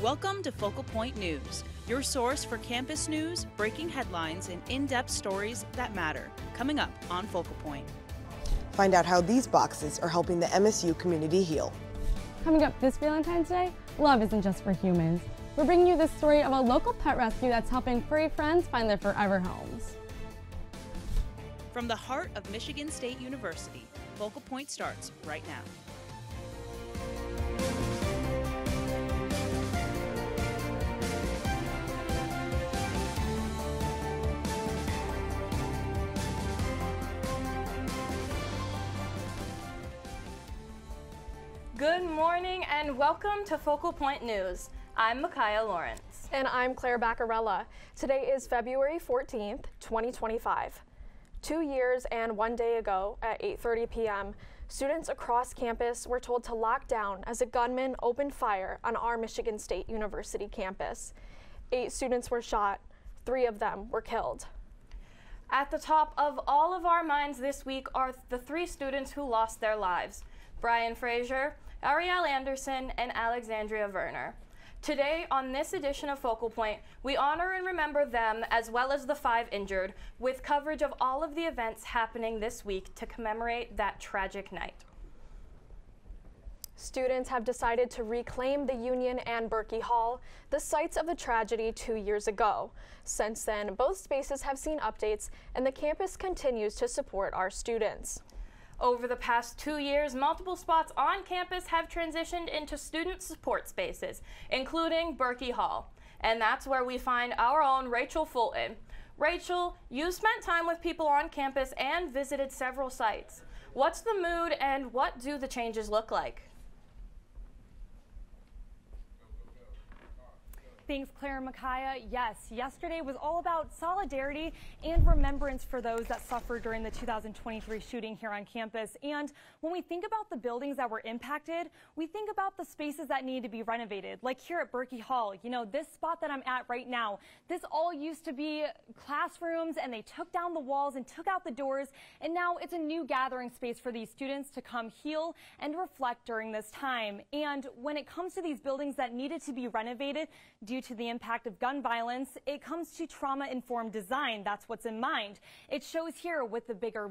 Welcome to Focal Point News, your source for campus news, breaking headlines, and in-depth stories that matter. Coming up on Focal Point. Find out how these boxes are helping the MSU community heal. Coming up this Valentine's Day, love isn't just for humans. We're bringing you the story of a local pet rescue that's helping furry friends find their forever homes. From the heart of Michigan State University, Focal Point starts right now. Good morning and welcome to Focal Point News. I'm Micaiah Lawrence. And I'm Claire Baccarella. Today is February 14th, 2025. 2 years and 1 day ago at 8:30 p.m., students across campus were told to lock down as a gunman opened fire on our Michigan State University campus. 8 students were shot, 3 of them were killed. At the top of all of our minds this week are the 3 students who lost their lives: Brian Frazier, Ariel Anderson, and Alexandria Werner. Today, on this edition of Focal Point, we honor and remember them as well as the 5 injured with coverage of all of the events happening this week to commemorate that tragic night. Students have decided to reclaim the Union and Berkey Hall, the sites of the tragedy 2 years ago. Since then, both spaces have seen updates and the campus continues to support our students. Over the past 2 years, multiple spots on campus have transitioned into student support spaces, including Berkey Hall. And that's where we find our own Rachel Fulton. Rachel, you spent time with people on campus and visited several sites. What's the mood and what do the changes look like? Thanks, Claire and Micaiah. Yes, yesterday was all about solidarity and remembrance for those that suffered during the 2023 shooting here on campus. And when we think about the buildings that were impacted, we think about the spaces that need to be renovated, like here at Berkey Hall. You know, this spot that I'm at right now, this all used to be classrooms, and they took down the walls and took out the doors, and now it's a new gathering space for these students to come heal and reflect during this time. And when it comes to these buildings that needed to be renovated due to the impact of gun violence, it comes to trauma-informed design. That's what's in mind. It shows here with the bigger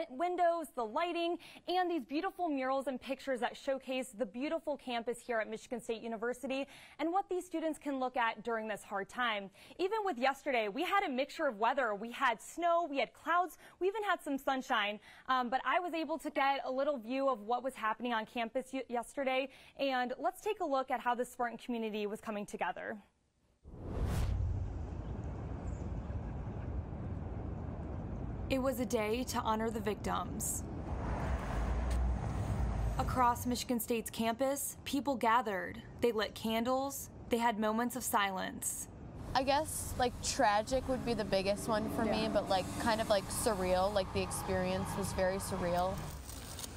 windows, the lighting, and these beautiful murals and pictures that showcase the beautiful campus here at Michigan State University and what these students can look at during this hard time. Even with yesterday, we had a mixture of weather. We had snow, we had clouds, we even had some sunshine, but I was able to get a little view of what was happening on campus yesterday, and let's take a look at how the Spartan community was coming together. It was a day to honor the victims. Across Michigan State's campus, people gathered. They lit candles. They had moments of silence. I guess like tragic would be the biggest one for me, but like kind of like surreal, like the experience was very surreal.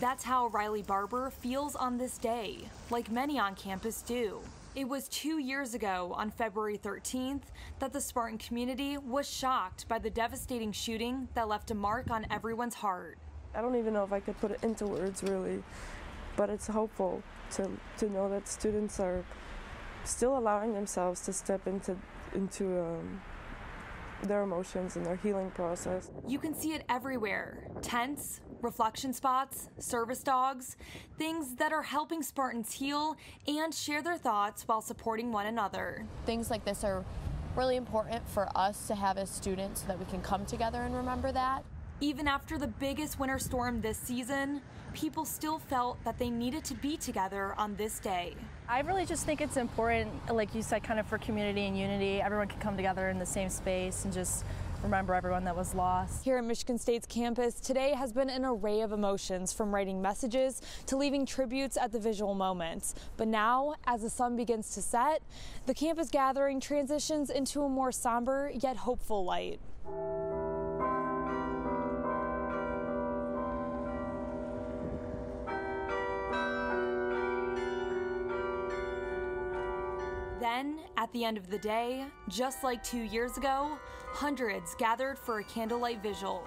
That's how Riley Barber feels on this day, like many on campus do. It was 2 years ago, on February 13th, that the Spartan community was shocked by the devastating shooting that left a mark on everyone's heart. I don't even know if I could put it into words, really, but it's hopeful to know that students are still allowing themselves to step into their emotions and their healing process. You can see it everywhere. Tents, reflection spots, service dogs, things that are helping Spartans heal and share their thoughts while supporting one another. Things like this are really important for us to have as students so that we can come together and remember that. Even after the biggest winter storm this season, people still felt that they needed to be together on this day. I really just think it's important, like you said, kind of for community and unity. Everyone can come together in the same space and just remember everyone that was lost. Here at Michigan State's campus, today has been an array of emotions, from writing messages to leaving tributes at the visual moments. But now, as the sun begins to set, the campus gathering transitions into a more somber yet hopeful light. Then, at the end of the day, just like 2 years ago, hundreds gathered for a candlelight vigil.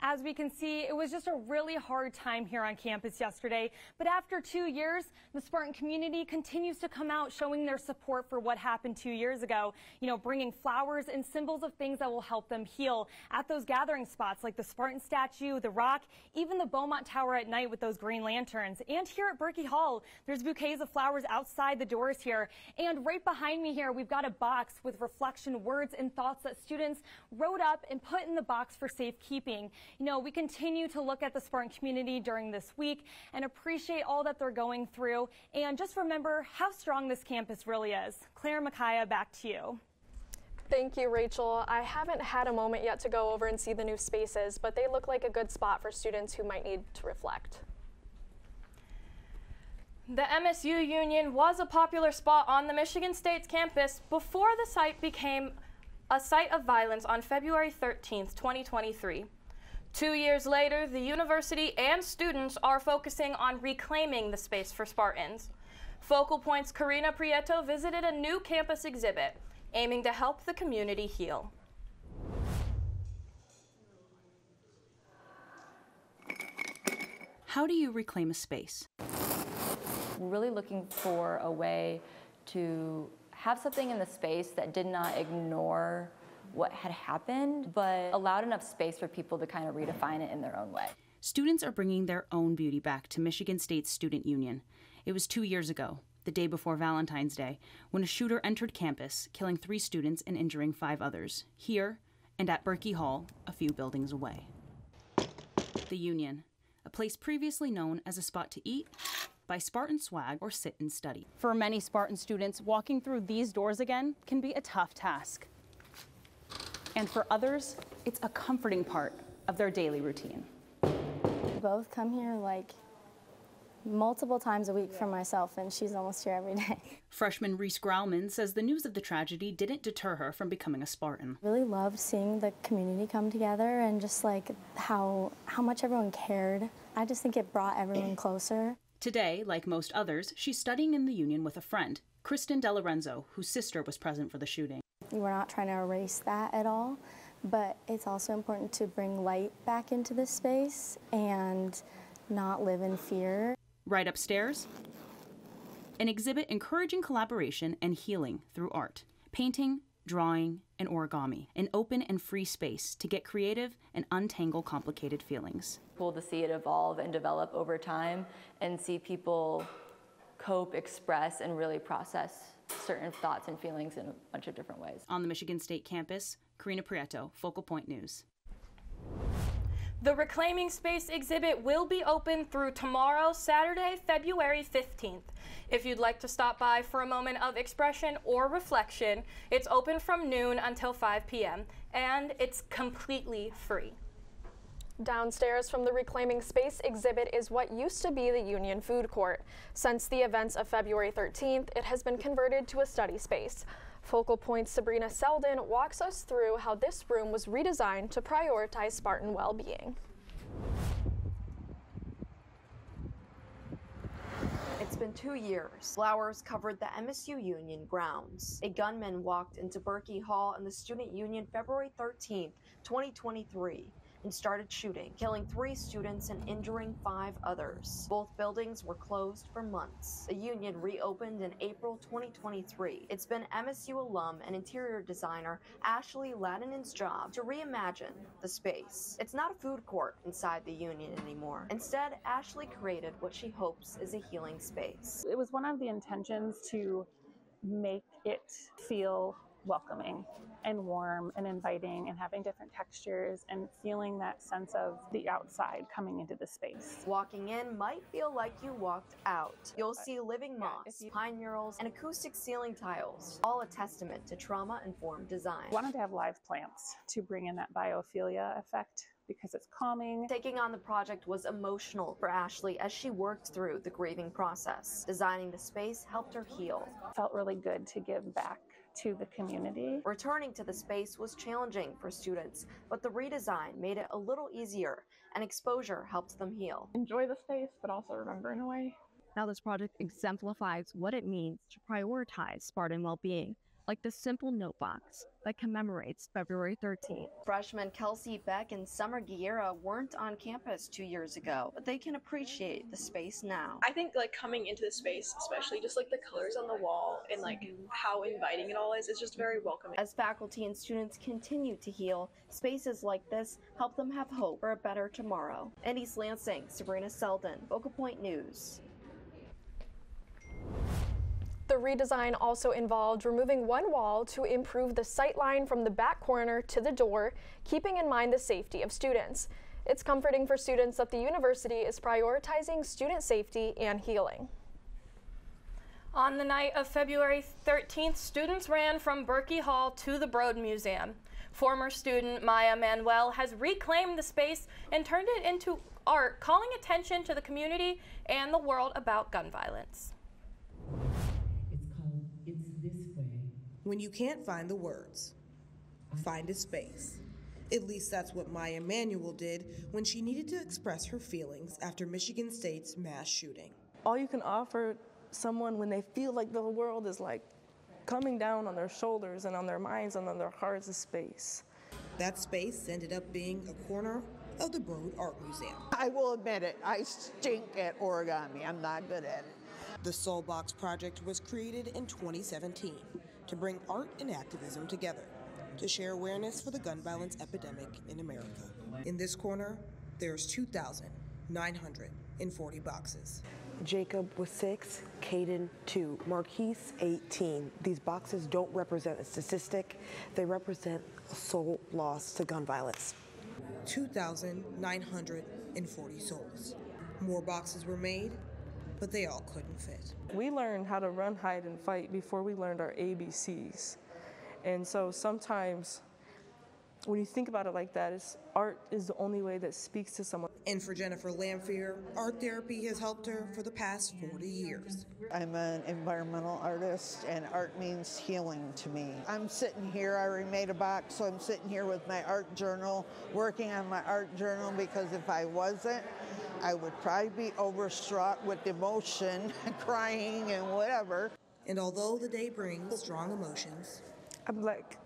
As we can see, it was just a really hard time here on campus yesterday, but after 2 years, the Spartan community continues to come out showing their support for what happened 2 years ago, bringing flowers and symbols of things that will help them heal at those gathering spots like the Spartan statue, the rock, even the Beaumont Tower at night with those green lanterns. And here at Berkey Hall, there's bouquets of flowers outside the doors here. And right behind me here, we've got a box with reflection words and thoughts that students wrote up and put in the box for safekeeping. We continue to look at the Spartan community during this week and appreciate all that they're going through. And just remember how strong this campus really is. Claire Micaiah, back to you. Thank you, Rachel. I haven't had a moment yet to go over and see the new spaces, but they look like a good spot for students who might need to reflect. The MSU Union was a popular spot on the Michigan State's campus before the site became a site of violence on February 13th, 2023. 2 years later, the university and students are focusing on reclaiming the space for Spartans. Focal Point's Karina Prieto visited a new campus exhibit, aiming to help the community heal. How do you reclaim a space? Really looking for a way to have something in the space that did not ignore what had happened, but allowed enough space for people to kind of redefine it in their own way. Students are bringing their own beauty back to Michigan State's Student Union. It was 2 years ago, the day before Valentine's Day, when a shooter entered campus, killing 3 students and injuring 5 others, here and at Berkey Hall, a few buildings away. The Union, a place previously known as a spot to eat, buy Spartan swag, or sit and study. For many Spartan students, walking through these doors again can be a tough task. And for others, it's a comforting part of their daily routine. We both come here like multiple times a week for myself, and she's almost here every day. Freshman Reese Grauman says the news of the tragedy didn't deter her from becoming a Spartan. Really loved seeing the community come together and just like how much everyone cared. I just think it brought everyone closer. Today, like most others, she's studying in the Union with a friend, Kristen DeLorenzo, whose sister was present for the shooting. We're not trying to erase that at all, but it's also important to bring light back into this space and not live in fear. Right upstairs, an exhibit encouraging collaboration and healing through art, painting, drawing, and origami, an open and free space to get creative and untangle complicated feelings. Cool to see it evolve and develop over time and see people cope, express, and really process certain thoughts and feelings in a bunch of different ways. On the Michigan State campus, Karina Prieto, Focal Point News. The Reclaiming Space exhibit will be open through tomorrow, Saturday, February 15th. If you'd like to stop by for a moment of expression or reflection, it's open from noon until 5 p.m. and it's completely free. Downstairs from the Reclaiming Space exhibit is what used to be the Union Food Court. Since the events of February 13th, it has been converted to a study space. Focal Point's Sabrina Selden walks us through how this room was redesigned to prioritize Spartan well-being. It's been 2 years. Flowers covered the MSU Union grounds. A gunman walked into Berkey Hall in the Student Union February 13th, 2023. And started shooting, killing 3 students and injuring 5 others. Both buildings were closed for months. The Union reopened in April 2023. It's been MSU alum and interior designer Ashley Ladinen's job to reimagine the space. It's not a food court inside the Union anymore. Instead, Ashley created what she hopes is a healing space. It was one of the intentions to make it feel welcoming and warm and inviting and having different textures and feeling that sense of the outside coming into the space. Walking in might feel like you walked out. You'll see living moss, pine murals, and acoustic ceiling tiles, all a testament to trauma-informed design. I wanted to have live plants to bring in that biophilia effect because it's calming. Taking on the project was emotional for Ashley as she worked through the grieving process. Designing the space helped her heal. It felt really good to give back to the community. Returning to the space was challenging for students, but the redesign made it a little easier, and exposure helped them heal. Enjoy the space, but also remember in a way. Now this project exemplifies what it means to prioritize Spartan well-being like the simple note box that commemorates February 13th. Freshmen Kelsey Beck and Summer Guerra weren't on campus 2 years ago, but they can appreciate the space now. I think like coming into the space, especially just like the colors on the wall and like how inviting it all is, it's just very welcoming. As faculty and students continue to heal, spaces like this help them have hope for a better tomorrow. In East Lansing, Sabrina Selden, Focal Point News. The redesign also involved removing one wall to improve the sight line from the back corner to the door, keeping in mind the safety of students. It's comforting for students that the university is prioritizing student safety and healing. On the night of February 13th, students ran from Berkey Hall to the Broad Museum. Former student Maya Manuel has reclaimed the space and turned it into art, calling attention to the community and the world about gun violence. When you can't find the words, find a space. At least that's what Maya Manuel did when she needed to express her feelings after Michigan State's mass shooting. All you can offer someone when they feel like the world is like coming down on their shoulders and on their minds and on their hearts is space. That space ended up being a corner of the Broad Art Museum. I will admit it, I stink at origami. I'm not good at it. The Soul Box project was created in 2017 to bring art and activism together, to share awareness for the gun violence epidemic in America. In this corner, there's 2,940 boxes. Jacob was 6, Caden 2, Marquise 18. These boxes don't represent a statistic, they represent a soul lost to gun violence. 2,940 souls. More boxes were made, but they all couldn't fit. We learned how to run, hide, and fight before we learned our ABCs. And so sometimes when you think about it like that, art is the only way that speaks to someone. And for Jennifer Lamphere, art therapy has helped her for the past 40 years. I'm an environmental artist, and art means healing to me. I'm sitting here, I remade a box, so I'm sitting here with my art journal, working on my art journal, because if I wasn't, I would probably be overstraught with emotion, crying and whatever. And although the day brings strong emotions, I'm like,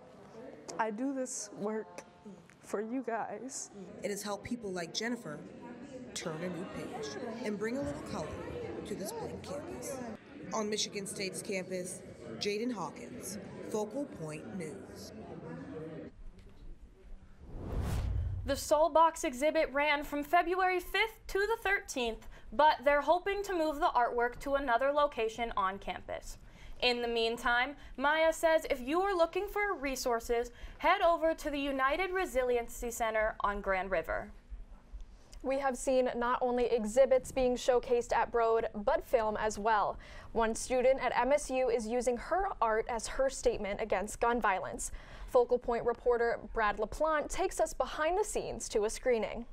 I do this work for you guys. It has helped people like Jennifer turn a new page and bring a little color to this blank campus. On Michigan State's campus, Jaden Hawkins, Focal Point News. The Soul Box exhibit ran from February 5th to the 13th, but they're hoping to move the artwork to another location on campus. In the meantime, Maya says if you are looking for resources, head over to the United Resiliency Center on Grand River. We have seen not only exhibits being showcased at Broad, but film as well. One student at MSU is using her art as her statement against gun violence. Focal Point reporter Brad LaPlante takes us behind the scenes to a screening.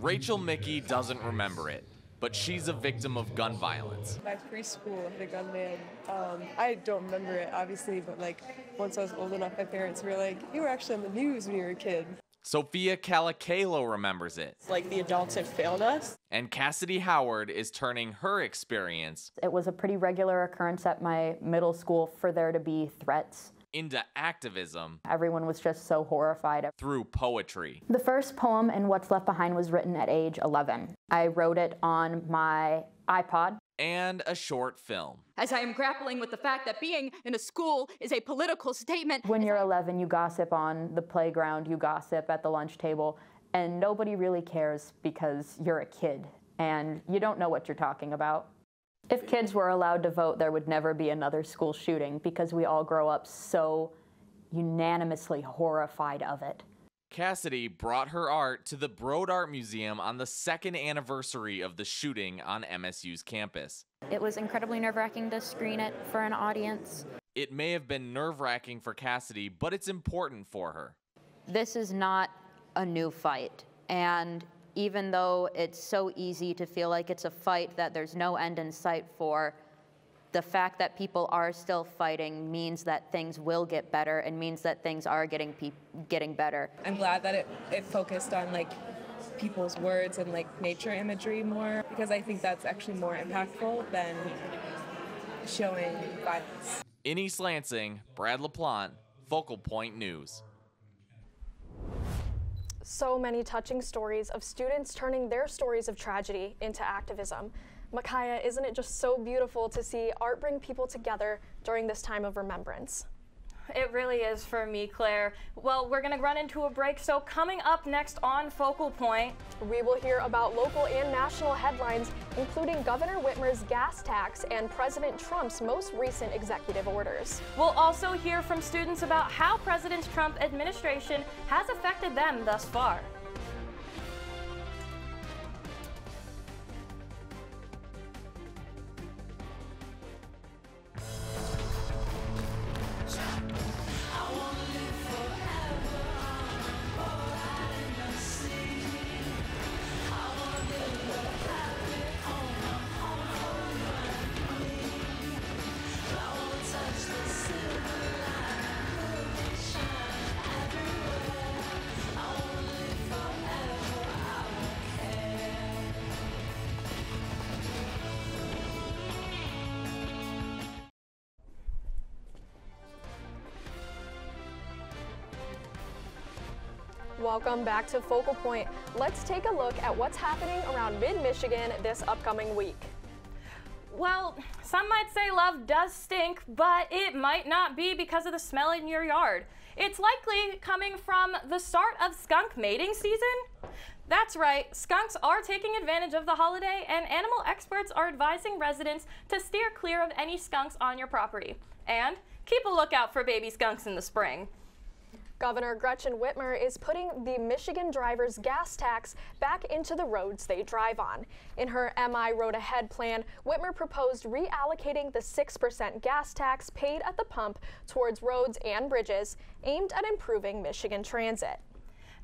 Rachel Mickey doesn't remember it, but she's a victim of gun violence. My preschool had a gunman. I don't remember it, obviously, but like once I was old enough, my parents were like, "You were actually on the news when you were a kid." Sophia Calicalo remembers it. It's like the adults have failed us. And Cassidy Howard is turning her experience. It was a pretty regular occurrence at my middle school for there to be threats. Into activism. Everyone was just so horrified. Through poetry. The first poem in What's Left Behind was written at age 11. I wrote it on my iPod. And a short film. As I am grappling with the fact that being in a school is a political statement. When you're 11, you gossip on the playground, you gossip at the lunch table, and nobody really cares because you're a kid and you don't know what you're talking about. If kids were allowed to vote, there would never be another school shooting because we all grow up so unanimously horrified of it. Cassidy brought her art to the Broad Art Museum on the 2nd anniversary of the shooting on MSU's campus. It was incredibly nerve-wracking to screen it for an audience. It may have been nerve-wracking for Cassidy, but it's important for her. This is not a new fight, and even though it's so easy to feel like it's a fight that there's no end in sight for, the fact that people are still fighting means that things will get better and means that things are getting better. I'm glad that it focused on like people's words and like nature imagery more, because I think that's actually more impactful than showing violence. In East Lansing, Brad LaPlante, Focal Point News. So many touching stories of students turning their stories of tragedy into activism. Micaiah, isn't it just so beautiful to see art bring people together during this time of remembrance? It really is for me, Claire. Well, we're going to run into a break, so coming up next on Focal Point, we will hear about local and national headlines, including Governor Whitmer's gas tax and President Trump's most recent executive orders. We'll also hear from students about how President Trump's administration has affected them thus far. Welcome back to Focal Point. Let's take a look at what's happening around mid-Michigan this upcoming week. Well, some might say love does stink, but it might not be because of the smell in your yard. It's likely coming from the start of skunk mating season. That's right, skunks are taking advantage of the holiday, and animal experts are advising residents to steer clear of any skunks on your property. And keep a lookout for baby skunks in the spring. Governor Gretchen Whitmer is putting the Michigan drivers' gas tax back into the roads they drive on. In her MI Road Ahead plan, Whitmer proposed reallocating the 6% gas tax paid at the pump towards roads and bridges, aimed at improving Michigan transit.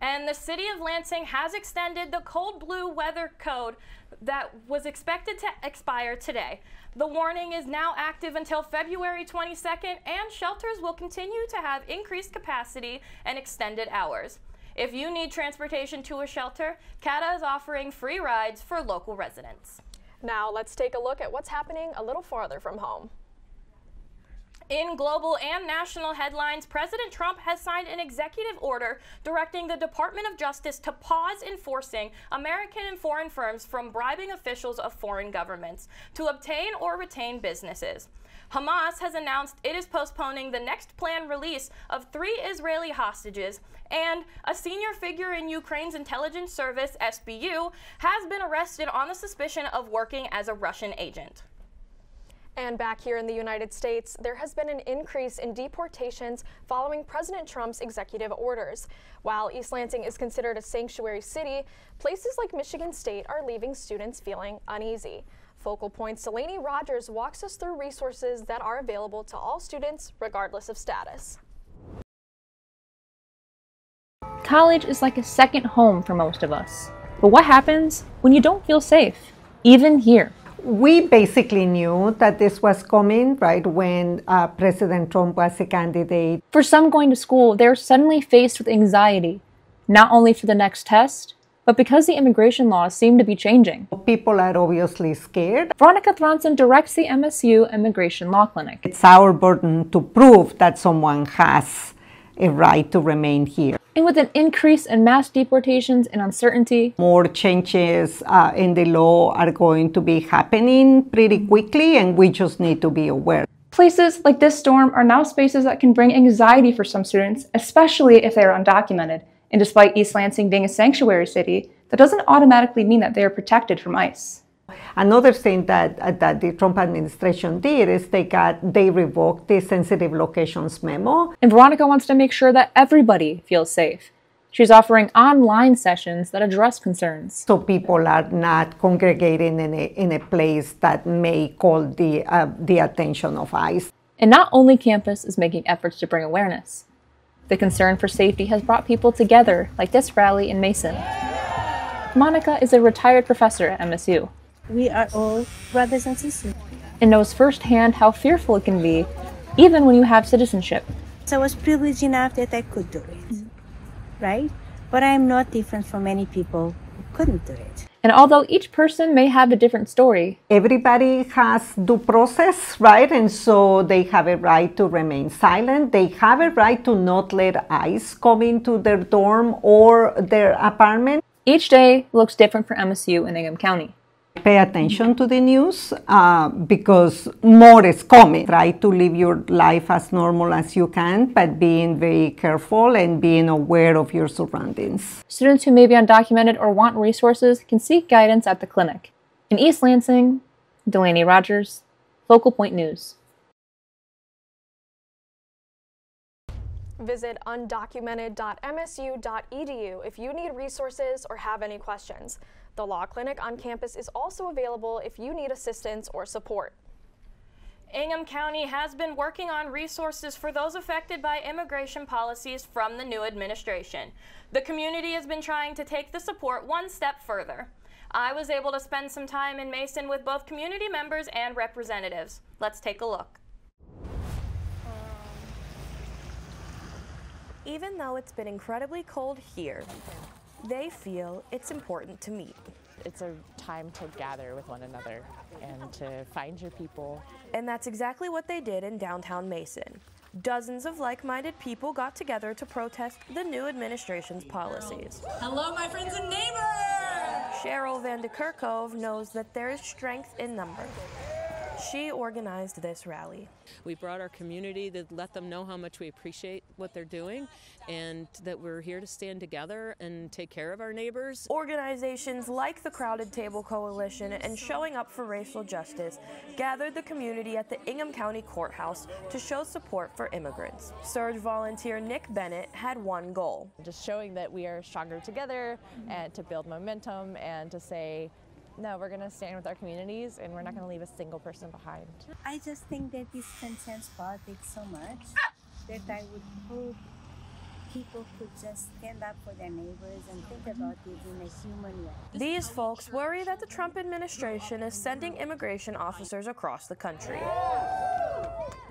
And the city of Lansing has extended the cold blue weather code that was expected to expire today. The warning is now active until February 22nd, and shelters will continue to have increased capacity and extended hours. If you need transportation to a shelter, CATA is offering free rides for local residents. Now let's take a look at what's happening a little farther from home. In global and national headlines, President Trump has signed an executive order directing the Department of Justice to pause enforcing American and foreign firms from bribing officials of foreign governments to obtain or retain businesses. Hamas has announced it is postponing the next planned release of 3 Israeli hostages, and a senior figure in Ukraine's intelligence service, SBU, has been arrested on the suspicion of working as a Russian agent. And back here in the United States, there has been an increase in deportations following President Trump's executive orders. While East Lansing is considered a sanctuary city, places like Michigan State are leaving students feeling uneasy. Focal Point's Delaney Rogers walks us through resources that are available to all students, regardless of status. College is like a second home for most of us. But what happens when you don't feel safe, even here? We basically knew that this was coming, right, when President Trump was a candidate. For some going to school, they're suddenly faced with anxiety, not only for the next test, but because the immigration laws seem to be changing. People are obviously scared. Veronica Thronson directs the MSU Immigration Law Clinic. It's our burden to prove that someone has a right to remain here. And with an increase in mass deportations and uncertainty, more changes in the law are going to be happening pretty quickly, and we just need to be aware. Places like this dorm are now spaces that can bring anxiety for some students, especially if they are undocumented. And despite East Lansing being a sanctuary city, that doesn't automatically mean that they are protected from ICE. Another thing that the Trump administration did is they revoked the sensitive locations memo. And Veronica wants to make sure that everybody feels safe. She's offering online sessions that address concerns. So people are not congregating in a place that may call the attention of ICE. And not only campus is making efforts to bring awareness. The concern for safety has brought people together, like this rally in Mason. Monica is a retired professor at MSU. We are all brothers and sisters. And knows firsthand how fearful it can be, even when you have citizenship. So I was privileged enough that I could do it, right? But I'm not different from many people who couldn't do it. And although each person may have a different story, everybody has due process, right? And so they have a right to remain silent. They have a right to not let ICE come into their dorm or their apartment. Each day looks different for MSU and Ingham County. Pay attention to the news because more is coming. Try to live your life as normal as you can, but being very careful and being aware of your surroundings. Students who may be undocumented or want resources can seek guidance at the clinic. In East Lansing, Delaney Rogers, Focal Point News. Visit undocumented.msu.edu if you need resources or have any questions. The Law Clinic on campus is also available if you need assistance or support. Ingham County has been working on resources for those affected by immigration policies from the new administration. The community has been trying to take the support one step further. I was able to spend some time in Mason with both community members and representatives. Let's take a look. Even though it's been incredibly cold here, they feel it's important to meet. It's a time to gather with one another and to find your people. And that's exactly what they did in downtown Mason. Dozens of like-minded people got together to protest the new administration's policies. Hello, my friends and neighbors! Cheryl Van de Kerkhove knows that there is strength in numbers. She organized this rally. We brought our community to let them know how much we appreciate what they're doing and that we're here to stand together and take care of our neighbors. Organizations like the Crowded Table Coalition and Showing Up for Racial Justice gathered the community at the Ingham County Courthouse to show support for immigrants. Surge volunteer Nick Bennett had one goal. Just showing that we are stronger together and to build momentum and to say, no, we're going to stand with our communities and we're not going to leave a single person behind. I just think that this transcends politics so much that I would hope people could just stand up for their neighbors and think about it in a human way. These folks worry that the Trump administration is sending immigration officers across the country.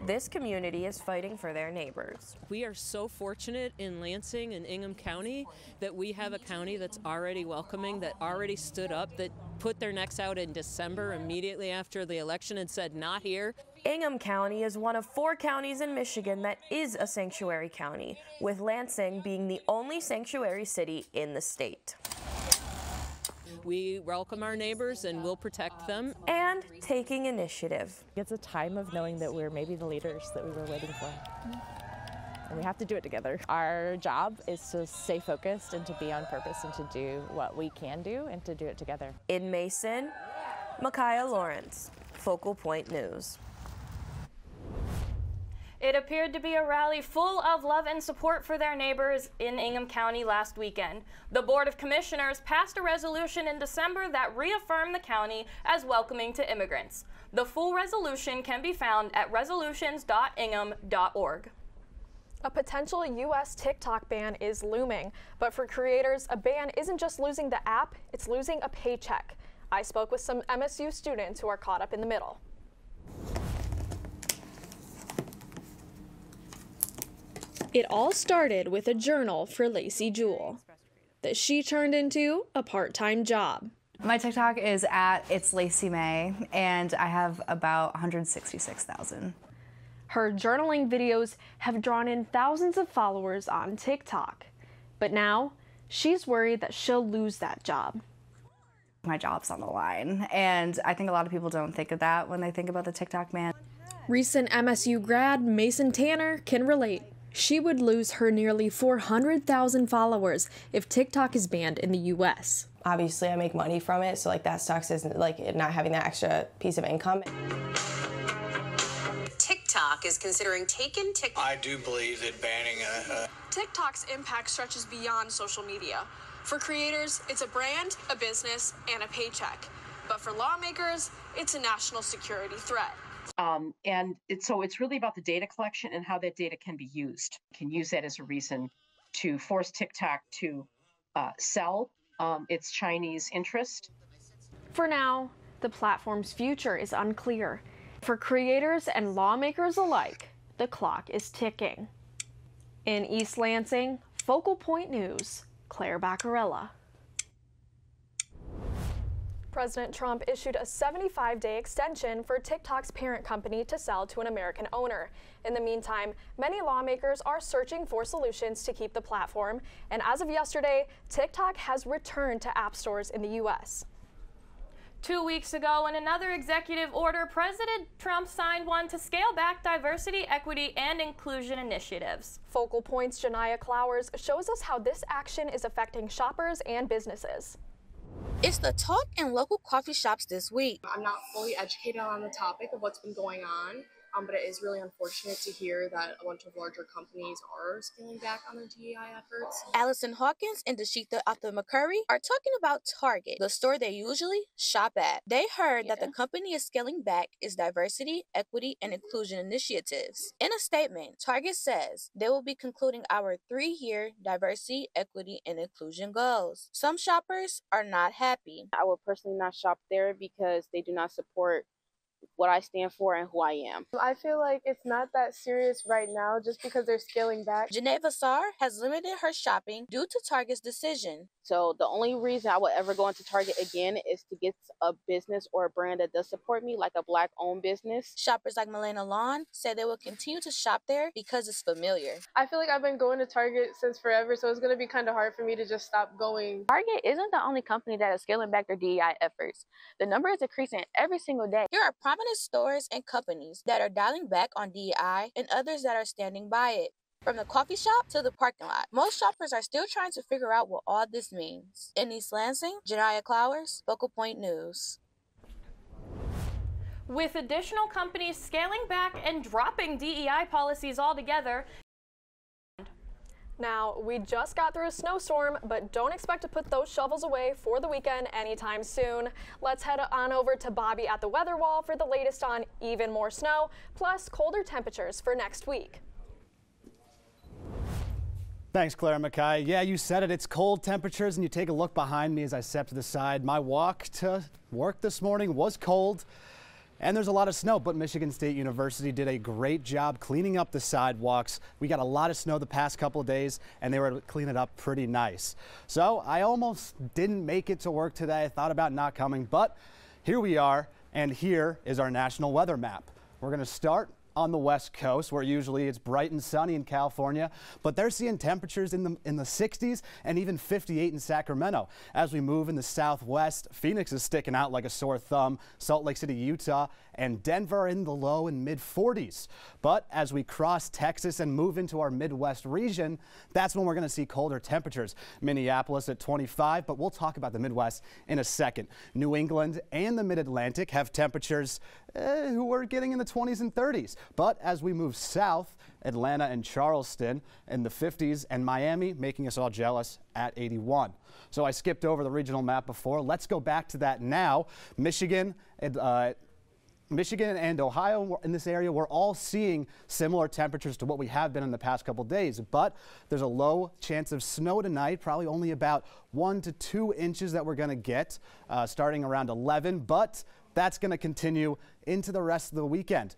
This community is fighting for their neighbors. We are so fortunate in Lansing and Ingham County that we have a county that's already welcoming, that already stood up, that put their necks out in December immediately after the election and said, not here. Ingham County is one of 4 counties in Michigan that is a sanctuary county, with Lansing being the only sanctuary city in the state. We welcome our neighbors and we'll protect them. And taking initiative. It's a time of knowing that we're maybe the leaders that we were waiting for. And we have to do it together. Our job is to stay focused and to be on purpose and to do what we can do and to do it together. In Mason, Micaiah Lawrence, Focal Point News. It appeared to be a rally full of love and support for their neighbors in Ingham County last weekend. The Board of Commissioners passed a resolution in December that reaffirmed the county as welcoming to immigrants. The full resolution can be found at resolutions.ingham.org. A potential U.S. TikTok ban is looming, but for creators, a ban isn't just losing the app, it's losing a paycheck. I spoke with some MSU students who are caught up in the middle. It all started with a journal for Lacey Jewell that she turned into a part-time job. My TikTok is at It's Lacey May, and I have about 166,000. Her journaling videos have drawn in thousands of followers on TikTok, but now she's worried that she'll lose that job. My job's on the line, and I think a lot of people don't think of that when they think about the TikTok ban. Recent MSU grad Mason Tanner can relate. She would lose her nearly 400,000 followers if TikTok is banned in the U.S. Obviously, I make money from it, so that sucks is not having that extra piece of income. TikTok is considering taking TikTok. I do believe that banning TikTok's impact stretches beyond social media. For creators, it's a brand, a business, and a paycheck. But for lawmakers, it's a national security threat. So it's really about the data collection and how that data can be used. Can use that as a reason to force TikTok to sell its Chinese interest. For now, the platform's future is unclear. For creators and lawmakers alike, the clock is ticking. In East Lansing, Focal Point News, Claire Baccarella. President Trump issued a 75-day extension for TikTok's parent company to sell to an American owner. In the meantime, many lawmakers are searching for solutions to keep the platform, and as of yesterday, TikTok has returned to app stores in the U.S. 2 weeks ago, in another executive order, President Trump signed one to scale back diversity, equity, and inclusion initiatives. Focal Point's Janiyah Clowers shows us how this action is affecting shoppers and businesses. It's the talk in local coffee shops this week. I'm not fully educated on the topic of what's been going on, but it is really unfortunate to hear that a bunch of larger companies are scaling back on their DEI efforts. Allison Hawkins and Dashita Arthur-McCurry are talking about Target, the store they usually shop at. They heard that the company is scaling back its diversity, equity, and inclusion initiatives. In a statement, Target says they will be concluding our 3-year diversity, equity, and inclusion goals. Some shoppers are not happy. I would personally not shop there because they do not support what I stand for and who I am. I feel like it's not that serious right now just because they're scaling back. Janae Vassar has limited her shopping due to Target's decision. So the only reason I would ever go into Target again is to get a business or a brand that does support me, like a Black-owned business. Shoppers like Milena Lawn said they will continue to shop there because it's familiar. I feel like I've been going to Target since forever, so it's going to be kind of hard for me to just stop going. Target isn't the only company that is scaling back their DEI efforts. The number is increasing every single day. Here are prominent stores and companies that are dialing back on DEI and others that are standing by it. From the coffee shop to the parking lot, most shoppers are still trying to figure out what all this means. In East Lansing, Janiyah Clowers, Focal Point News. With additional companies scaling back and dropping DEI policies altogether. Now, we just got through a snowstorm, but don't expect to put those shovels away for the weekend anytime soon. Let's head on over to Bobby at the weather wall for the latest on even more snow, plus colder temperatures for next week. Thanks, Claire Mackay. Yeah, you said it. It's cold temperatures, and you take a look behind me as I step to the side. My walk to work this morning was cold, and there's a lot of snow, but Michigan State University did a great job cleaning up the sidewalks. We got a lot of snow the past couple of days, and they were cleaning it up pretty nice. So I almost didn't make it to work today. I thought about not coming, but here we are, and here is our national weather map. We're going to start on the West Coast, where usually it's bright and sunny in California, but they're seeing temperatures in the 60s and even 58 in Sacramento. As we move in the Southwest, Phoenix is sticking out like a sore thumb. Salt Lake City, Utah, and Denver in the low and mid 40s. But as we cross Texas and move into our Midwest region, that's when we're going to see colder temperatures. Minneapolis at 25, but we'll talk about the Midwest in a second. New England and the Mid-Atlantic have temperatures who are getting in the 20s and 30s. But as we move south, Atlanta and Charleston in the 50s, and Miami making us all jealous at 81. So I skipped over the regional map before. Let's go back to that now. Michigan and Ohio in this area, we're all seeing similar temperatures to what we have been in the past couple days, but there's a low chance of snow tonight, probably only about 1 to 2 inches that we're going to get starting around 11, but that's going to continue into the rest of the weekend.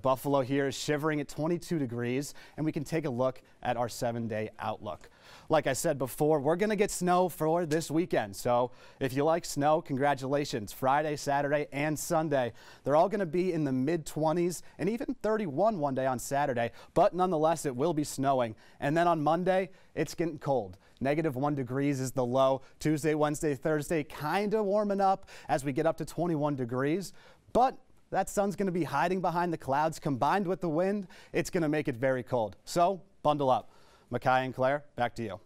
Buffalo here is shivering at 22 degrees, and we can take a look at our 7-day outlook. Like I said before, we're going to get snow for this weekend. So if you like snow, congratulations. Friday, Saturday, and Sunday, they're all going to be in the mid-20s and even 31 one day on Saturday. But nonetheless, it will be snowing. And then on Monday, it's getting cold. -1 degrees is the low. Tuesday, Wednesday, Thursday, kind of warming up as we get up to 21 degrees. But that sun's going to be hiding behind the clouds. Combined with the wind, it's going to make it very cold. So bundle up. Mackay and Claire, back to you.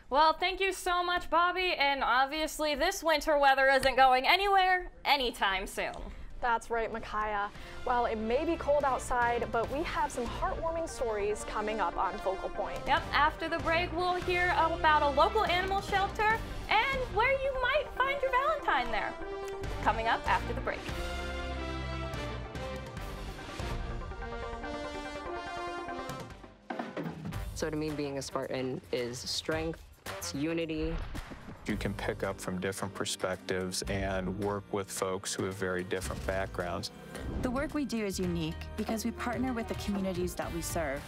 Well, thank you so much, Bobby. And obviously, this winter weather isn't going anywhere anytime soon. That's right, Micaiah. Well, it may be cold outside, but we have some heartwarming stories coming up on Focal Point. Yep, after the break, we'll hear about a local animal shelter and where you might find your Valentine there. Coming up after the break. So to me, being a Spartan is strength, it's unity. You can pick up from different perspectives and work with folks who have very different backgrounds. The work we do is unique because we partner with the communities that we serve.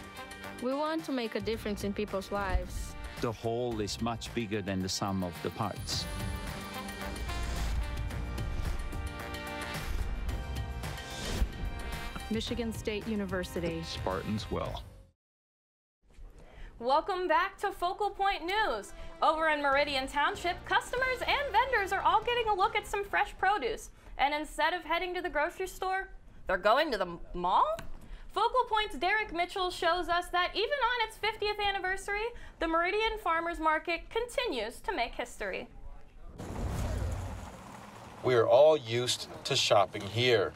We want to make a difference in people's lives. The whole is much bigger than the sum of the parts. Michigan State University. Spartans well. Welcome back to Focal Point News. Over in Meridian Township, customers and vendors are all getting a look at some fresh produce. And instead of heading to the grocery store, they're going to the mall? Focal Point's Derek Mitchell shows us that even on its 50th anniversary, the Meridian Farmers Market continues to make history. We are all used to shopping here.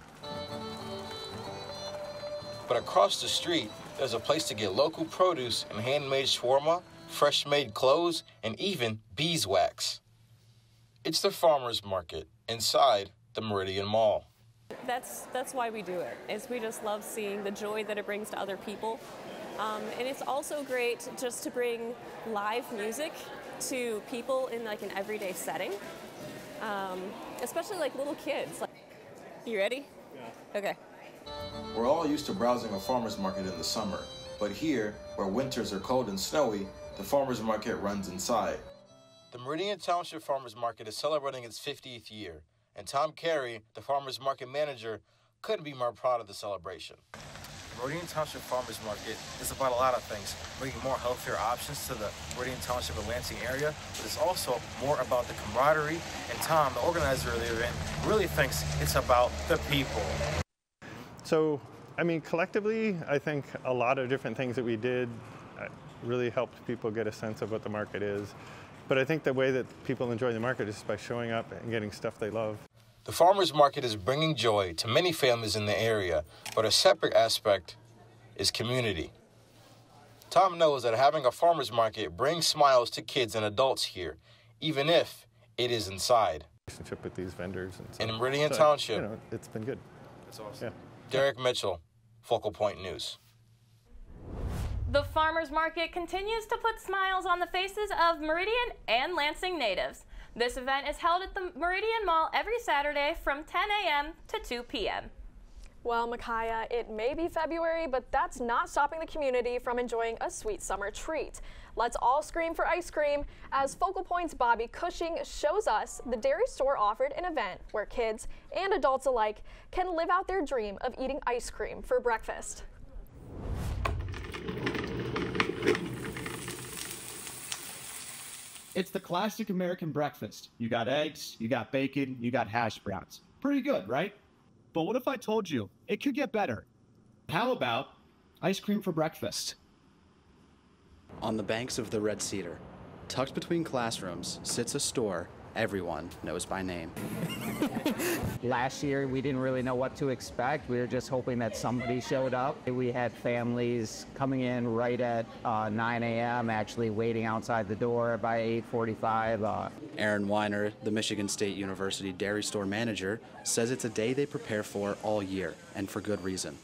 But across the street, there's a place to get local produce and handmade shawarma, fresh-made clothes, and even beeswax. It's the Farmers Market inside the Meridian Mall. That's why we do it, is we just love seeing the joy that it brings to other people. And it's also great just to bring live music to people in like an everyday setting, especially like little kids. You ready? Yeah. Okay. We're all used to browsing a farmer's market in the summer, but here, where winters are cold and snowy, the farmer's market runs inside. The Meridian Township Farmer's Market is celebrating its 50th year, and Tom Carey, the farmer's market manager, couldn't be more proud of the celebration. The Meridian Township Farmer's Market is about a lot of things, bringing more healthier options to the Meridian Township and Lansing area, but it's also more about the camaraderie, and Tom, the organizer of the event, really thinks it's about the people. So, I mean, collectively, I think a lot of different things that we did really helped people get a sense of what the market is. But I think the way that people enjoy the market is by showing up and getting stuff they love. The farmers market is bringing joy to many families in the area, but a separate aspect is community. Tom knows that having a farmers market brings smiles to kids and adults here, even if it is inside. Relationship with these vendors and stuff. In Meridian Township, you know, it's been good. That's awesome. Yeah. Derek Mitchell, Focal Point News. The farmers market continues to put smiles on the faces of Meridian and Lansing natives. This event is held at the Meridian Mall every Saturday from 10 a.m. to 2 p.m. Well, Micaiah, it may be February, but that's not stopping the community from enjoying a sweet summer treat. Let's all scream for ice cream as Focal Point's Bobby Cushing shows us the dairy store offered an event where kids and adults alike can live out their dream of eating ice cream for breakfast. It's the classic American breakfast. You got eggs, you got bacon, you got hash browns. Pretty good, right? But what if I told you it could get better? How about ice cream for breakfast? On the banks of the Red Cedar, tucked between classrooms, sits a store everyone knows by name. Last year, we didn't really know what to expect. We were just hoping that somebody showed up. We had families coming in right at 9 a.m., actually waiting outside the door by 8:45. Aaron Weiner, the Michigan State University dairy store manager, says it's a day they prepare for all year, and for good reason.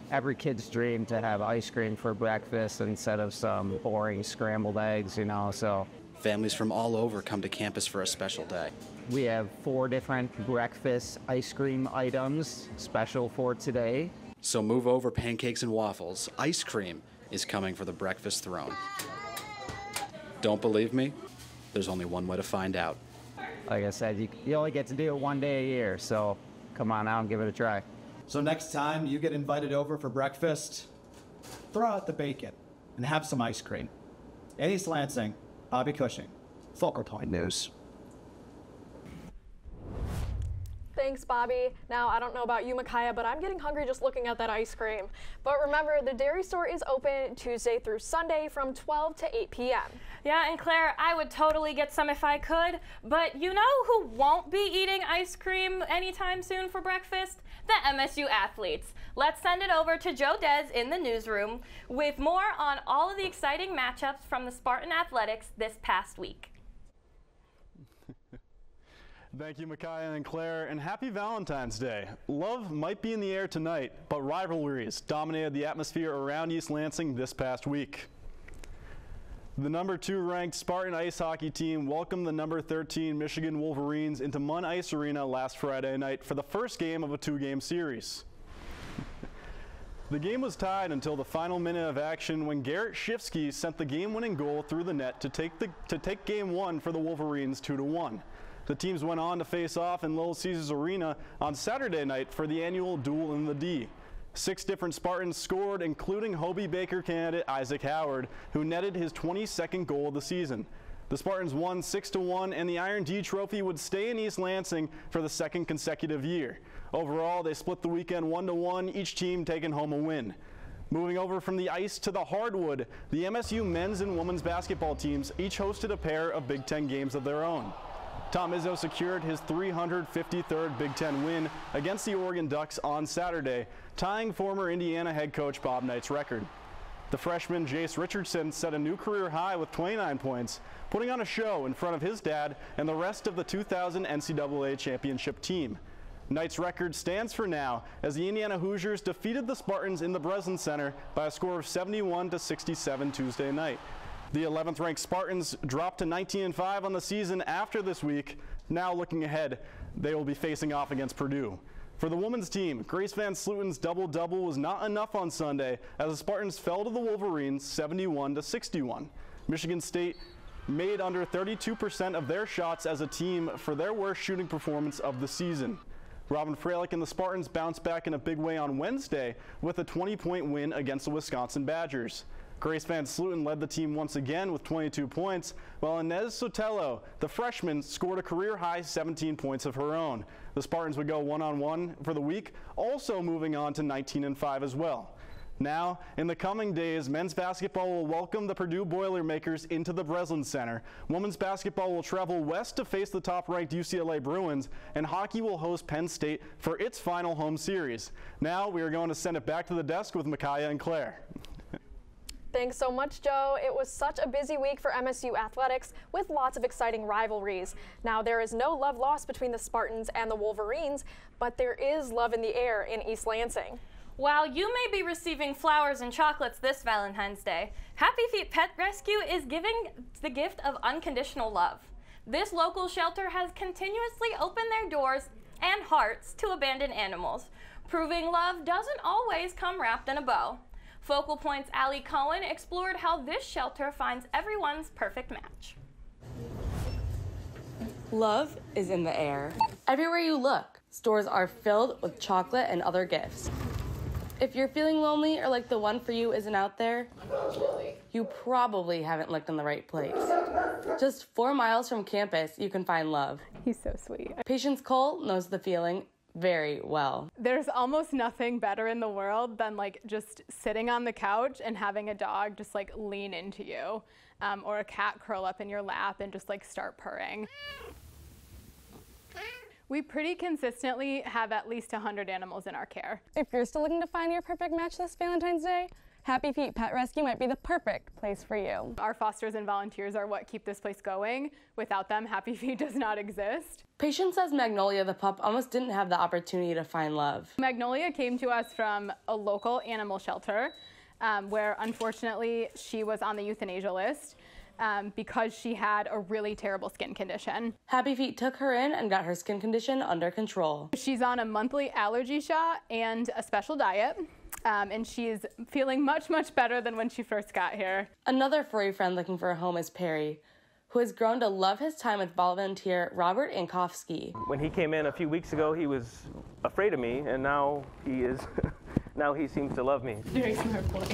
Every kid's dream to have ice cream for breakfast instead of some boring scrambled eggs, you know, so. Families from all over come to campus for a special day. We have 4 different breakfast ice cream items special for today. So move over pancakes and waffles. Ice cream is coming for the breakfast throne. Don't believe me? There's only one way to find out. Like I said, you only get to do it one day a year, so come on out and give it a try. So next time you get invited over for breakfast, throw out the bacon and have some ice cream. In East Lansing, Bobby Cushing, Focal Point News. Thanks, Bobby. Now, I don't know about you, Micaiah, but I'm getting hungry just looking at that ice cream. But remember, the dairy store is open Tuesday through Sunday from 12 to 8 p.m. Yeah, and Claire, I would totally get some if I could, but you know who won't be eating ice cream anytime soon for breakfast? The MSU athletes. Let's send it over to Joe Dez in the newsroom with more on all of the exciting matchups from the Spartan Athletics this past week. Thank you, Micaiah and Claire, and happy Valentine's Day. Love might be in the air tonight, but rivalries dominated the atmosphere around East Lansing this past week. The number 2 ranked Spartan ice hockey team welcomed the number 13 Michigan Wolverines into Munn Ice Arena last Friday night for the first game of a 2-game series. The game was tied until the final minute of action when Garrett Shifsky sent the game-winning goal through the net to take game 1 for the Wolverines 2-1. The teams went on to face off in Little Caesars Arena on Saturday night for the annual Duel in the D. 6 different Spartans scored, including Hobie Baker candidate Isaac Howard, who netted his 22nd goal of the season. The Spartans won 6-1, and the Iron D Trophy would stay in East Lansing for the 2nd consecutive year. Overall, they split the weekend 1-1, each team taking home a win. Moving over from the ice to the hardwood, the MSU men's and women's basketball teams each hosted a pair of Big Ten games of their own. Tom Izzo secured his 353rd Big Ten win against the Oregon Ducks on Saturday, tying former Indiana head coach Bob Knight's record. The freshman Jace Richardson set a new career high with 29 points, putting on a show in front of his dad and the rest of the 2000 NCAA championship team. Knight's record stands for now as the Indiana Hoosiers defeated the Spartans in the Breslin Center by a score of 71-67 Tuesday night. The 11th ranked Spartans dropped to 19-5 on the season after this week. Now looking ahead, they will be facing off against Purdue. For the women's team, Grace Van Sluten's double-double was not enough on Sunday as the Spartans fell to the Wolverines 71-61. Michigan State made under 32% of their shots as a team for their worst shooting performance of the season. Robin Freilich and the Spartans bounced back in a big way on Wednesday with a 20-point win against the Wisconsin Badgers. Grace Van Sluten led the team once again with 22 points, while Inez Sotelo, the freshman, scored a career-high 17 points of her own. The Spartans would go one-on-one for the week, also moving on to 19-5 as well. Now, in the coming days, men's basketball will welcome the Purdue Boilermakers into the Breslin Center. Women's basketball will travel west to face the top-ranked UCLA Bruins, and hockey will host Penn State for its final home series. Now, we are going to send it back to the desk with Micaiah and Claire. Thanks so much, Joe. It was such a busy week for MSU athletics with lots of exciting rivalries. Now, there is no love lost between the Spartans and the Wolverines, but there is love in the air in East Lansing. While you may be receiving flowers and chocolates this Valentine's Day, Happy Feet Pet Rescue is giving the gift of unconditional love. This local shelter has continuously opened their doors and hearts to abandoned animals, proving love doesn't always come wrapped in a bow. Focal Point's Allie Cohen explored how this shelter finds everyone's perfect match. Love is in the air. Everywhere you look, stores are filled with chocolate and other gifts. If you're feeling lonely or like the one for you isn't out there, you probably haven't looked in the right place. Just 4 miles from campus, you can find love. He's so sweet. Patience Cole knows the feeling very well. There's almost nothing better in the world than like just sitting on the couch and having a dog just like lean into you, or a cat curl up in your lap and just like start purring. We pretty consistently have at least 100 animals in our care. If you're still looking to find your perfect match this Valentine's Day, Happy Feet Pet Rescue might be the perfect place for you. Our fosters and volunteers are what keep this place going. Without them, Happy Feet does not exist. Patience says Magnolia the pup almost didn't have the opportunity to find love. Magnolia came to us from a local animal shelter where unfortunately she was on the euthanasia list. Because she had a really terrible skin condition. Happy Feet took her in and got her skin condition under control. She's on a monthly allergy shot and a special diet, and she's feeling much, much better than when she first got here. Another furry friend looking for a home is Perry, who has grown to love his time with volunteer Robert Inkowski. When he came in a few weeks ago, he was afraid of me, and now he is. Now he seems to love me. Very smart boy.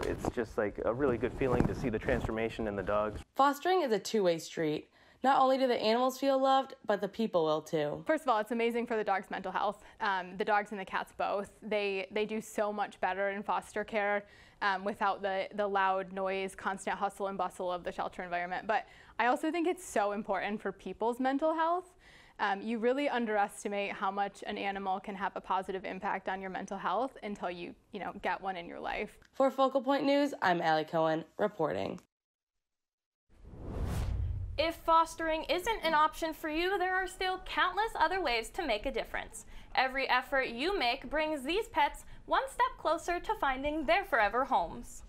It's just like a really good feeling to see the transformation in the dogs. Fostering is a two-way street. Not only do the animals feel loved, but the people will too. First of all, it's amazing for the dog's mental health. The dogs and the cats both. They do so much better in foster care without the loud noise, constant hustle and bustle of the shelter environment. But I also think it's so important for people's mental health. You really underestimate how much an animal can have a positive impact on your mental health until you get one in your life. For Focal Point News, I'm Allie Cohen reporting. If fostering isn't an option for you, there are still countless other ways to make a difference. Every effort you make brings these pets one step closer to finding their forever homes.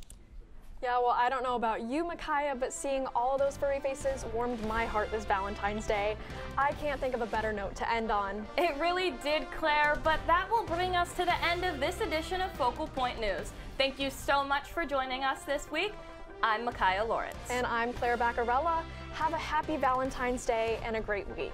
Yeah, well, I don't know about you, Micaiah, but seeing all those furry faces warmed my heart this Valentine's Day. I can't think of a better note to end on. It really did, Claire, but that will bring us to the end of this edition of Focal Point News. Thank you so much for joining us this week. I'm Micaiah Lawrence. And I'm Claire Baccarella. Have a happy Valentine's Day and a great week.